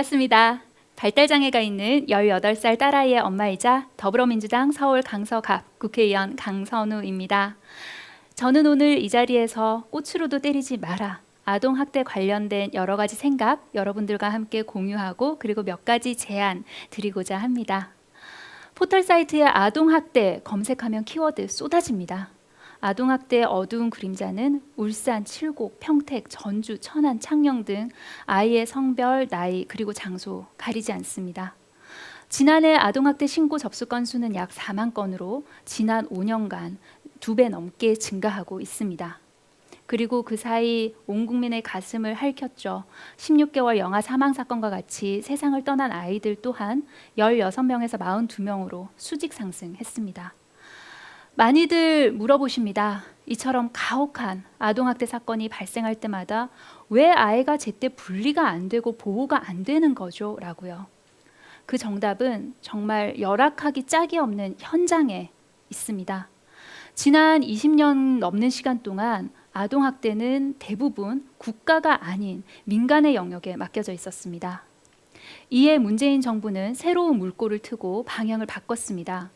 반갑습니다. 발달장애가 있는 18살 딸아이의 엄마이자 더불어민주당 서울 강서갑 국회의원 강선우입니다. 저는 오늘 이 자리에서 꽃으로도 때리지 마라, 아동학대 관련된 여러 가지 생각 여러분들과 함께 공유하고 그리고 몇 가지 제안 드리고자 합니다. 포털 사이트에 아동학대 검색하면 키워드 쏟아집니다. 아동학대의 어두운 그림자는 울산, 칠곡, 평택, 전주, 천안, 창녕 등 아이의 성별, 나이 그리고 장소 가리지 않습니다. 지난해 아동학대 신고 접수 건수는 약 4만 건으로 지난 5년간 2배 넘게 증가하고 있습니다. 그리고 그 사이 온 국민의 가슴을 핥혔죠. 16개월 영아 사망 사건과 같이 세상을 떠난 아이들 또한 16명에서 42명으로 수직 상승했습니다. 많이들 물어보십니다. 이처럼 가혹한 아동학대 사건이 발생할 때마다 왜 아이가 제때 분리가 안 되고 보호가 안 되는 거죠? 라고요. 그 정답은 정말 열악하기 짝이 없는 현장에 있습니다. 지난 20년 넘는 시간 동안 아동학대는 대부분 국가가 아닌 민간의 영역에 맡겨져 있었습니다. 이에 문재인 정부는 새로운 물꼬를 트고 방향을 바꿨습니다.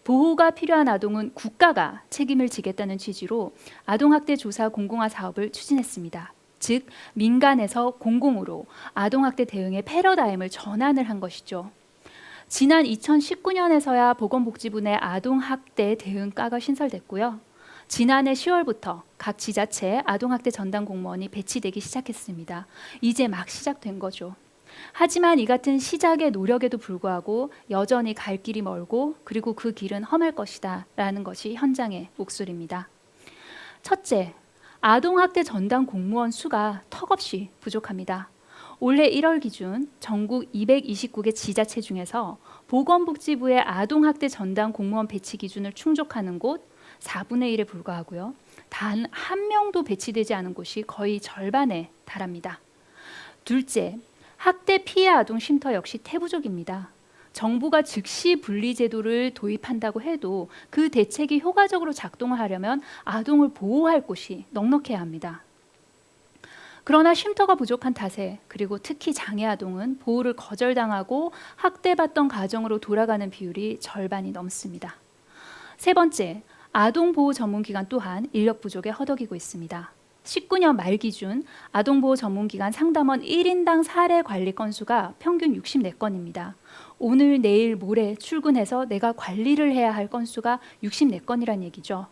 보호가 필요한 아동은 국가가 책임을 지겠다는 취지로 아동학대 조사 공공화 사업을 추진했습니다. 즉 민간에서 공공으로 아동학대 대응의 패러다임을 전환을 한 것이죠. 지난 2019년에서야 보건복지부 내 아동학대 대응과가 신설됐고요. 지난해 10월부터 각 지자체에 아동학대 전담 공무원이 배치되기 시작했습니다. 이제 막 시작된 거죠. 하지만 이 같은 시작의 노력에도 불구하고 여전히 갈 길이 멀고 그리고 그 길은 험할 것이다 라는 것이 현장의 목소리입니다. 첫째, 아동학대 전담 공무원 수가 턱없이 부족합니다. 올해 1월 기준 전국 229개 지자체 중에서 보건복지부의 아동학대 전담 공무원 배치 기준을 충족하는 곳 4분의 1에 불과하고요. 단 한 명도 배치되지 않은 곳이 거의 절반에 달합니다. 둘째, 학대 피해 아동 쉼터 역시 태부족입니다. 정부가 즉시 분리 제도를 도입한다고 해도 그 대책이 효과적으로 작동을 하려면 아동을 보호할 곳이 넉넉해야 합니다. 그러나 쉼터가 부족한 탓에 그리고 특히 장애 아동은 보호를 거절당하고 학대받던 가정으로 돌아가는 비율이 절반이 넘습니다. 세 번째, 아동보호 전문기관 또한 인력 부족에 허덕이고 있습니다. 19년 말 기준 아동보호 전문기관 상담원 1인당 사례 관리 건수가 평균 64건입니다. 오늘, 내일, 모레 출근해서 내가 관리를 해야 할 건수가 64건이란 얘기죠.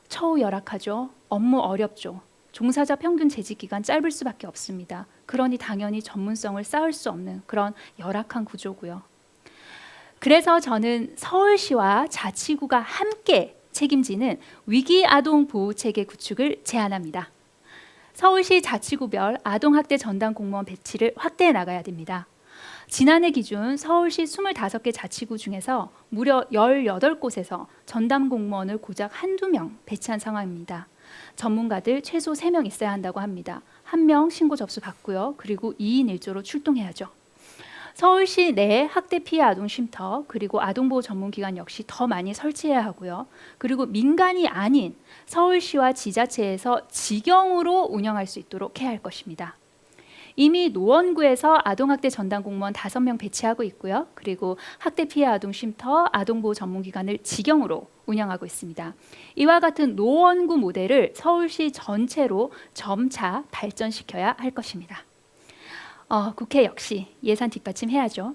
처우 열악하죠. 업무 어렵죠. 종사자 평균 재직 기간 짧을 수밖에 없습니다. 그러니 당연히 전문성을 쌓을 수 없는 그런 열악한 구조고요. 그래서 저는 서울시와 자치구가 함께 책임지는 위기 아동 보호 체계 구축을 제안합니다. 서울시 자치구별 아동학대 전담 공무원 배치를 확대해 나가야 됩니다. 지난해 기준 서울시 25개 자치구 중에서 무려 18곳에서 전담 공무원을 고작 한두 명 배치한 상황입니다. 전문가들 최소 3명 있어야 한다고 합니다. 1명 신고 접수 받고요. 그리고 2인 1조로 출동해야죠. 서울시 내 학대 피해 아동 쉼터 그리고 아동보호 전문기관 역시 더 많이 설치해야 하고요. 그리고 민간이 아닌 서울시와 지자체에서 직영으로 운영할 수 있도록 해야 할 것입니다. 이미 노원구에서 아동학대 전담 공무원 5명 배치하고 있고요. 그리고 학대 피해 아동 쉼터, 아동보호 전문기관을 직영으로 운영하고 있습니다. 이와 같은 노원구 모델을 서울시 전체로 점차 발전시켜야 할 것입니다. 국회 역시 예산 뒷받침해야죠.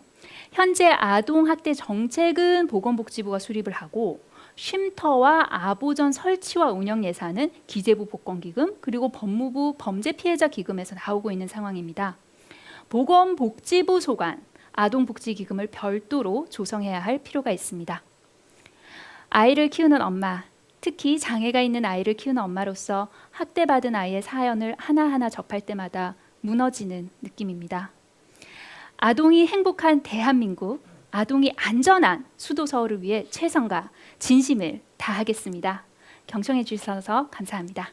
현재 아동학대 정책은 보건복지부가 수립을 하고 쉼터와 아보전 설치와 운영 예산은 기재부 복권기금 그리고 법무부 범죄피해자기금에서 나오고 있는 상황입니다. 보건복지부 소관 아동복지기금을 별도로 조성해야 할 필요가 있습니다. 아이를 키우는 엄마, 특히 장애가 있는 아이를 키우는 엄마로서 학대받은 아이의 사연을 하나하나 접할 때마다 무너지는 느낌입니다. 아동이 행복한 대한민국, 아동이 안전한 수도 서울을 위해 최선과 진심을 다하겠습니다. 경청해 주셔서 감사합니다.